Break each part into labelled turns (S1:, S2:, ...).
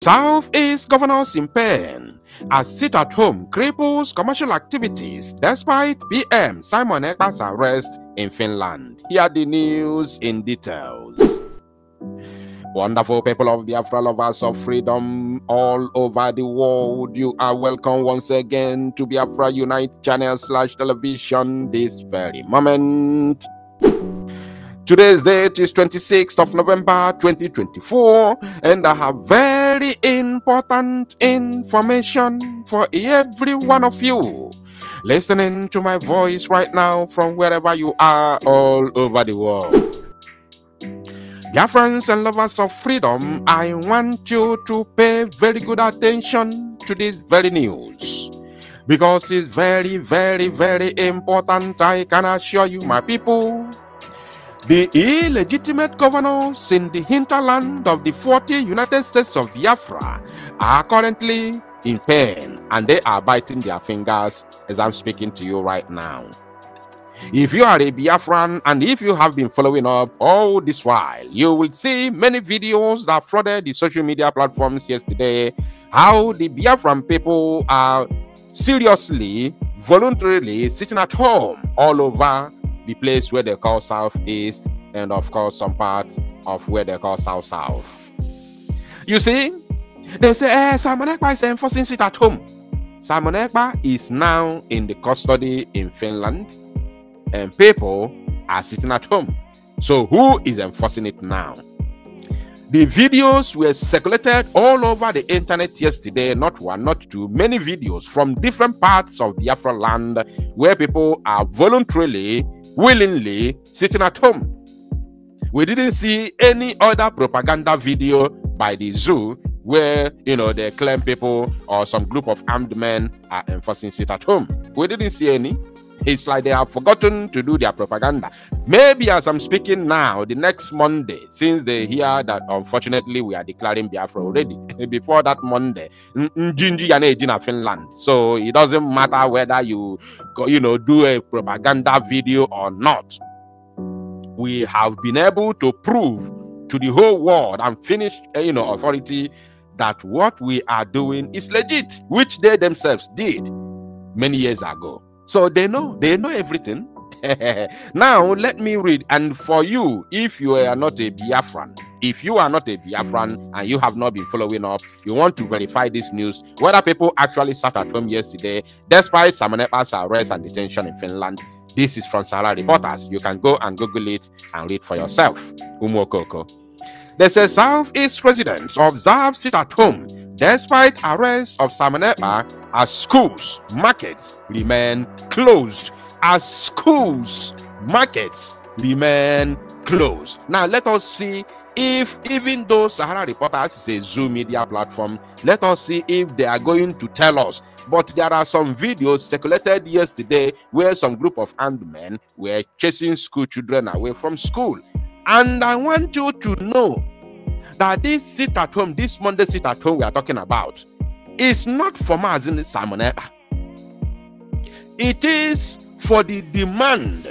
S1: Southeast governors in pain as sit-at-home cripples commercial activities despite PM Simon Ekpa's arrest in Finland. Hear the news in details. Wonderful people of Biafra, lovers of freedom all over the world, you are welcome once again to Biafra Unite channel/television this very moment. Today's date is 26th of November 2024, and I have very important information for every one of you listening to my voice right now from wherever you are all over the world. Biafrans and lovers of freedom, I want you to pay very good attention to this very news, because it's very, very, very important. I can assure you, my people. The illegitimate governors in the hinterland of the 40 United States of Biafra are currently in pain, and they are biting their fingers as I'm speaking to you right now. If you are a Biafran and if you have been following up all this while, you will see many videos that flooded the social media platforms yesterday, how the Biafran people are seriously, voluntarily sitting at home all over the place where they call Southeast, and of course some parts of where they call South. You see, they say, Simon Ekpa is enforcing sit at home. Simon Ekpa is now in the custody in Finland, and people are sitting at home. So who is enforcing it now? The videos were circulated all over the internet yesterday, not one, not two, many videos from different parts of Biafra land where people are voluntarily, willingly sitting at home. We didn't see any other propaganda video by the zoo where, they claim people or some group of armed men are enforcing sit at home. We didn't see any. It's like they have forgotten to do their propaganda. Maybe as I'm speaking now, the next Monday, since they hear that unfortunately we are declaring Biafra already, before that Monday, Finland. So it doesn't matter whether you do a propaganda video or not. We have been able to prove to the whole world and finish, authority that what we are doing is legit, which they themselves did many years ago. So they know everything. Now let me read. And for you, if you are not a Biafran, and you have not been following up, you want to verify this news, whether people actually sat at home yesterday, despite Simon Ekpa's arrest and detention in Finland. This is from Sahara Reporters. You can go and Google it and read for yourself. Umokoko. They say Southeast residents observe sit at home despite arrest of Simon Ekpa as schools, markets remain closed. As schools, markets remain closed. Now let us see if, even though Sahara Reporters is a Zoom media platform, let us see if they are going to tell us. But there are some videos circulated yesterday where some group of armed men were chasing school children away from school. And I want you to know that this sit at home, this Monday sit at home we are talking about, is not for Mazin Simon Ekpa. It is for the demand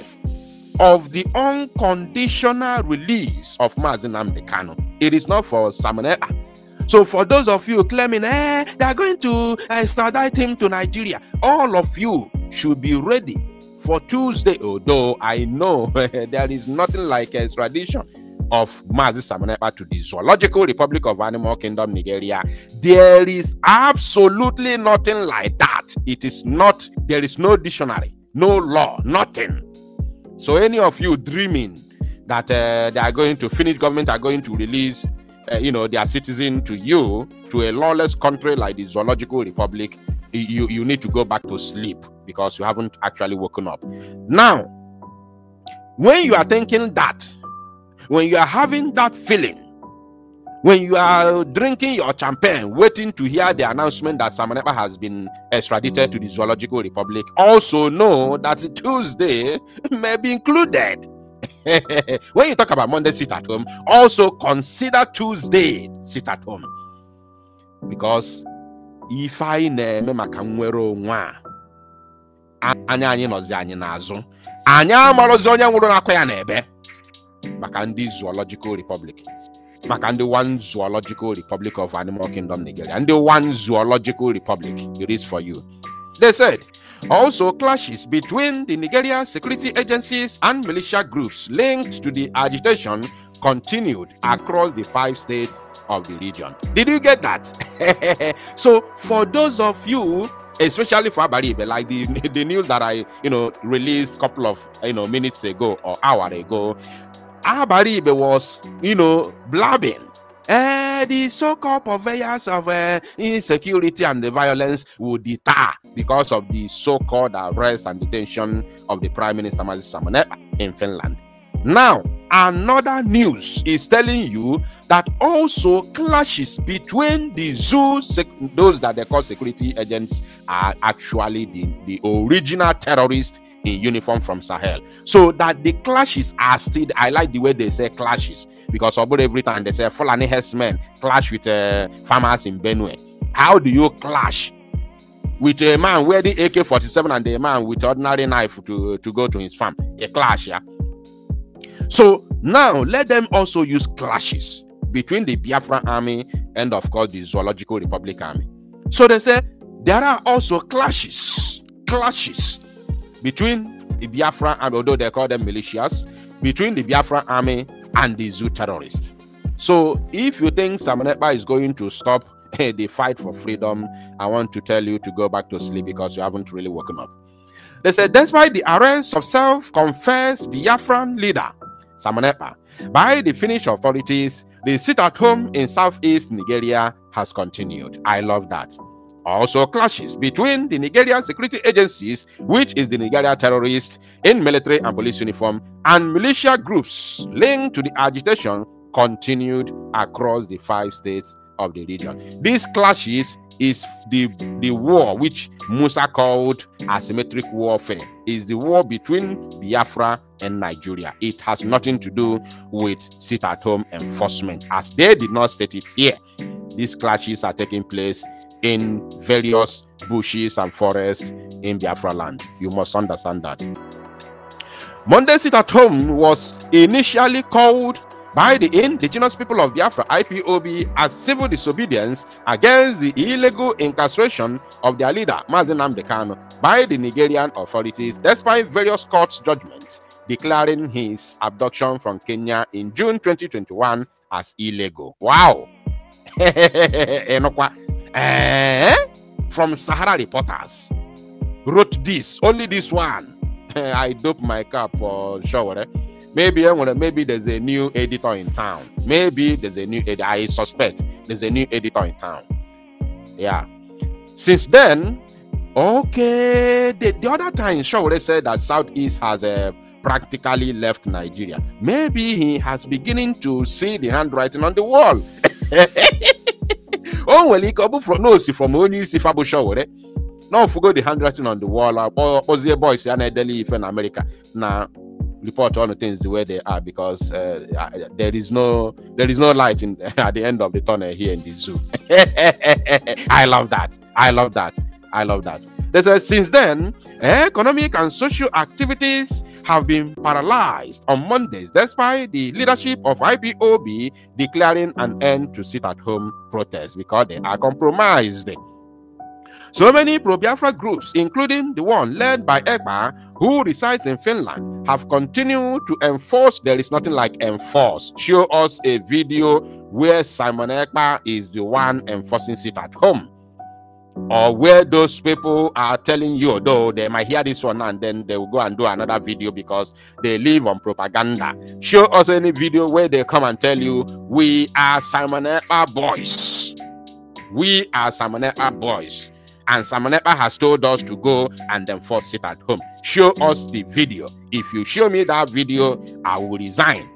S1: of the unconditional release of Mazin Amdekano. It is not for Simon Ekpa. So for those of you claiming, they are going to extradite him to Nigeria, all of you should be ready for Tuesday, although I know there is nothing like extradition of Mazi Simon Ekpa to the Zoological Republic of Animal Kingdom, Nigeria. There is absolutely nothing like that. It is not, there is no dictionary, no law, nothing. So any of you dreaming that they are going to, Finnish government are going to release their citizen to you, to a lawless country like the Zoological Republic, you need to go back to sleep, because you haven't actually woken up. Now, when you are thinking that, when you are having that feeling, when you are drinking your champagne, waiting to hear the announcement that Simon Ekpa has been extradited to the Zoological Republic, also know that Tuesday may be included. When you talk about Monday sit at home, also consider Tuesday sit at home, because if I name makanwero nwa anya nozi anyị n'azụ, anya amarozi onye nwụrụ n'akwa ya n'ebe maka ndị Zoological Republic. maka ndị One Zoological Republic of Animal Kingdom Nigeria, ndị One Zoological Republic, it is for you. They said also clashes between the Nigerian security agencies and militia groups linked to the agitation continued across the 5 states of the region. Did you get that? So for those of you, especially for Abaribe, like the news that I released a couple of minutes ago or hour ago, Abaribe was blabbing. The so-called purveyors of insecurity and the violence will deter because of the so-called arrest and detention of the Prime Minister Ekpa in Finland. Now, another news is telling you that also clashes between the those that they call security agents are actually the original terrorists in uniform from Sahel. So that the clashes are still, I like the way they say clashes, because about every time they say Fulani herdsmen clash with farmers in Benue. How do you clash with a man wearing AK-47 and a man with ordinary knife to go to his farm? A clash, yeah? So now let them also use clashes between the Biafra army and of course the Zoological Republic army. So they say there are also clashes between the Biafra army, although they call them militias, between the Biafra army and the zoo terrorists. So if you think Simon Ekpa is going to stop the fight for freedom, I want to tell you to go back to sleep because you haven't really woken up. They said despite the arrest of self-confessed Biafran leader Simon Ekpa by the Finnish authorities, the sit-at-home in southeast Nigeria has continued. I love that. Also clashes between the Nigerian security agencies, which is the Nigeria terrorists in military and police uniform, and militia groups linked to the agitation continued across the 5 states of the region. These clashes is the war which Musa called asymmetric warfare, is the war between Biafra and Nigeria. It has nothing to do with sit-at-home enforcement, as they did not state it here. These clashes are taking place in various bushes and forests in Biafra land. You must understand that. Monday sit-at-home was initially called by the indigenous people of Biafra, IPOB, as civil disobedience against the illegal incarceration of their leader, Mazen Nnamdi Kanu, by the Nigerian authorities, despite various court judgments declaring his abduction from Kenya in June 2021 as illegal. Wow! From Sahara Reporters wrote this, only this one. I dope my cap for sure. Maybe there's a new editor in town. Maybe there's a new editor. I suspect there's a new editor in town. Yeah. Since then, okay, the other time Shawore said that Southeast has practically left Nigeria. Maybe he has beginning to see the handwriting on the wall. Oh well, he come from only see Fabo Shawore. Now forget the handwriting on the wall. Or the boys in Delhi in America now. Report all the things the way they are, because there is no light in at the end of the tunnel here in the zoo. I love that. They said since then, economic and social activities have been paralyzed on Mondays, despite the leadership of IPOB declaring an end to sit-at-home protests because they are compromised. So many pro-Biafra groups, including the one led by Ekpa, who resides in Finland, have continued to enforce. There is nothing like enforce. Show us a video where Simon Ekpa is the one enforcing sit-at-home, or where those people are telling you, though they might hear this one and then they will go and do another video because they live on propaganda. Show us any video where they come and tell you, we are Simon Ekpa boys. We are Simon Ekpa boys. And Simon Ekpa has told us to go and enforce sit-at-home. Show us the video. If you show me that video, I will resign.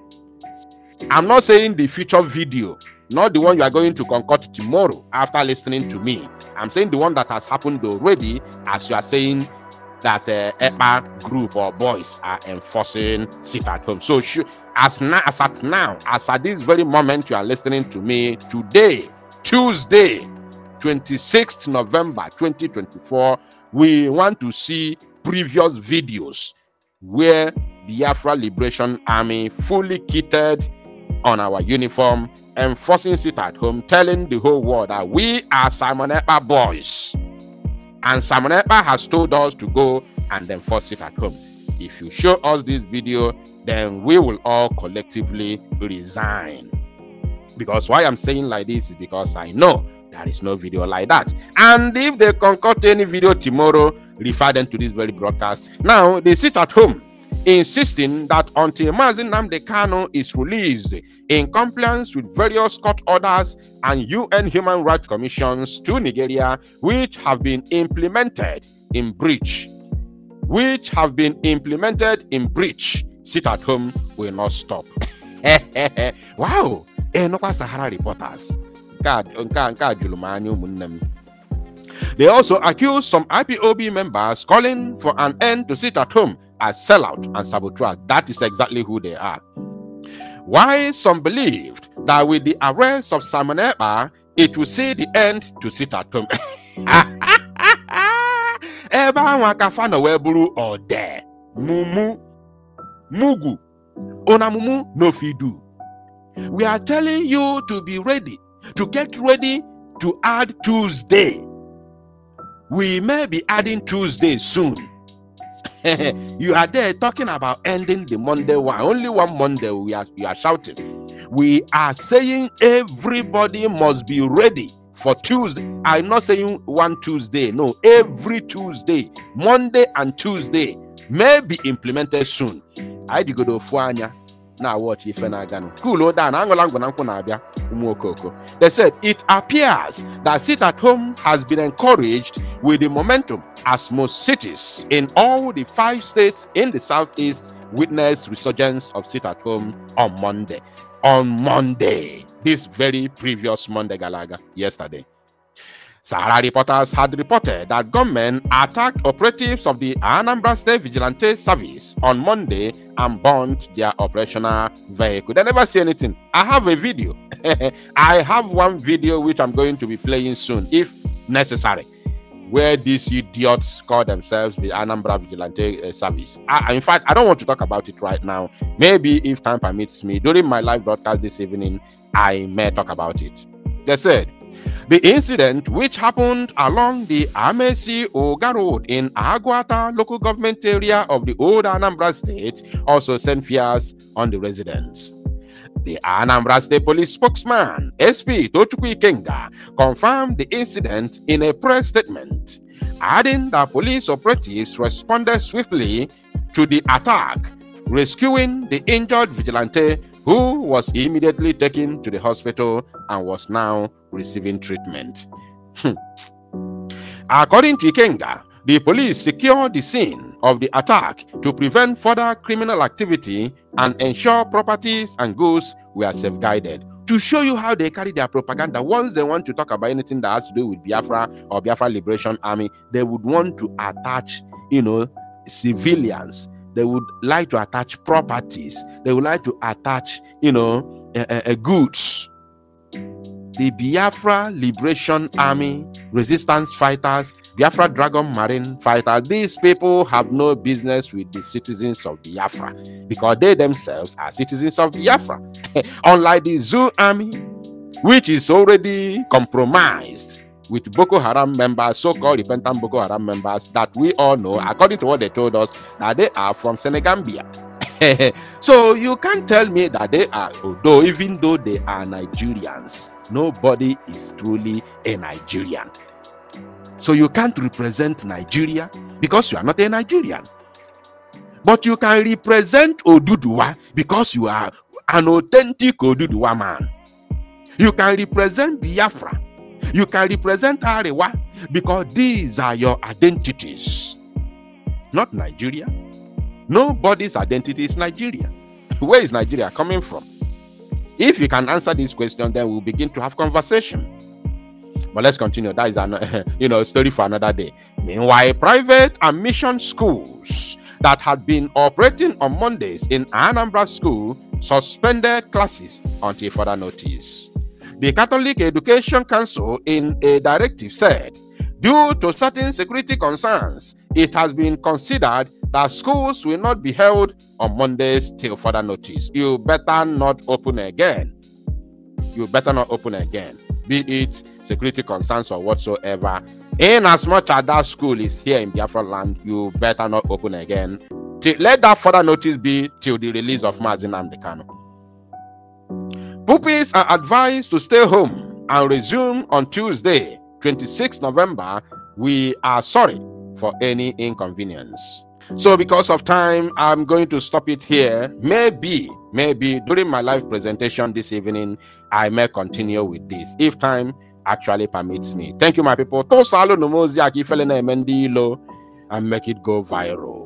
S1: I'm not saying the future video, not the one you are going to concoct tomorrow after listening to me. I'm saying the one that has happened already, as you are saying that Ekpa group or boys are enforcing sit-at-home. So as at this very moment you are listening to me, today, Tuesday, 26th November 2024, we want to see previous videos where Biafra Liberation Army fully kitted on our uniform, enforcing sit at home, telling the whole world that we are Simon Ekpa boys. And Simon Ekpa has told us to go and enforce it at home. If you show us this video, then we will all collectively resign. Because why I'm saying like this is because I know there is no video like that. And if they concoct any video tomorrow, refer them to this very broadcast. Now, they sit at home, insisting that until Mazi Nnamdi Kanu is released in compliance with various court orders and UN Human Rights Commissions to Nigeria, which have been implemented in breach, sit at home will not stop. Wow! Enokwa Sahara reporters. They also accuse some IPOB members calling for an end to sit at home as sellout and saboteurs. That is exactly who they are. Why some believed that with the arrest of Simon Ekpa, it will see the end to sit at home. Eba wakafana weburu ode. Mumu. Mugu. Onamumu no fidu. We are telling you to be ready, to get ready to add Tuesday. We may be adding Tuesday soon. You are there talking about ending the Monday one. Only one Monday you are shouting. We are saying everybody must be ready for Tuesday. I'm not saying one Tuesday. No, every Tuesday, Monday and Tuesday may be implemented soon. I did go to Fuanya. Now watch if cool down. They said it appears that sit at home has been encouraged with the momentum as most cities in all the 5 states in the southeast witnessed resurgence of sit at home on Monday. On Monday, this very previous Monday Galaga, yesterday. Sahara reporters had reported that gunmen attacked operatives of the Anambra State Vigilante Service on Monday and burnt their operational vehicle. They never see anything. I have a video. I have one video which I'm going to be playing soon, if necessary, where these idiots call themselves the Anambra Vigilante Service. In fact, I don't want to talk about it right now. Maybe if time permits me, during my live broadcast this evening, I may talk about it. They said, the incident, which happened along the Amesi Oga Road in Aguata local government area of the old Anambra State, also sent fears on the residents. The Anambra State Police spokesman, SP Tochukwu Ikenga, confirmed the incident in a press statement, adding that police operatives responded swiftly to the attack, rescuing the injured vigilante, who was immediately taken to the hospital and was now receiving treatment. According to Ikenga, the police secured the scene of the attack to prevent further criminal activity and ensure properties and goods were safeguarded. To show you how they carry their propaganda, once they want to talk about anything that has to do with Biafra or Biafra Liberation Army, they would want to attach, civilians. They would like to attach properties. They would like to attach, goods. The Biafra Liberation Army, resistance fighters, Biafra Dragon Marine fighters, these people have no business with the citizens of Biafra because they themselves are citizens of Biafra. Unlike the Zoo Army, which is already compromised with Boko Haram members, so-called repentant Boko Haram members that we all know, according to what they told us, that they are from Senegambia. So you can't tell me that they are, even though they are Nigerians, nobody is truly a Nigerian. So you can't represent Nigeria because you are not a Nigerian. But you can represent Oduduwa because you are an authentic Oduduwa man. You can represent Biafra. You can represent Arewa because these are your identities, not Nigeria. Nobody's identity is Nigeria. Where is Nigeria coming from? If you can answer this question, then we'll begin to have conversation. But let's continue. That is a story for another day. Meanwhile, private and mission schools that had been operating on Mondays in Anambra School suspended classes until further notice. The Catholic Education Council, in a directive, said, due to certain security concerns, it has been considered that schools will not be held on Mondays till further notice. You better not open again. You better not open again, be it security concerns or whatsoever. In as much as that school is here in Biafra land, you better not open again. Let that further notice be till the release of Mazi Nnamdi Kanu. Pupils are advised to stay home and resume on Tuesday, 26 November. We are sorry for any inconvenience. So because of time, I'm going to stop it here. Maybe during my live presentation this evening, I may continue with this if time actually permits me. Thank you, my people. And make it go viral.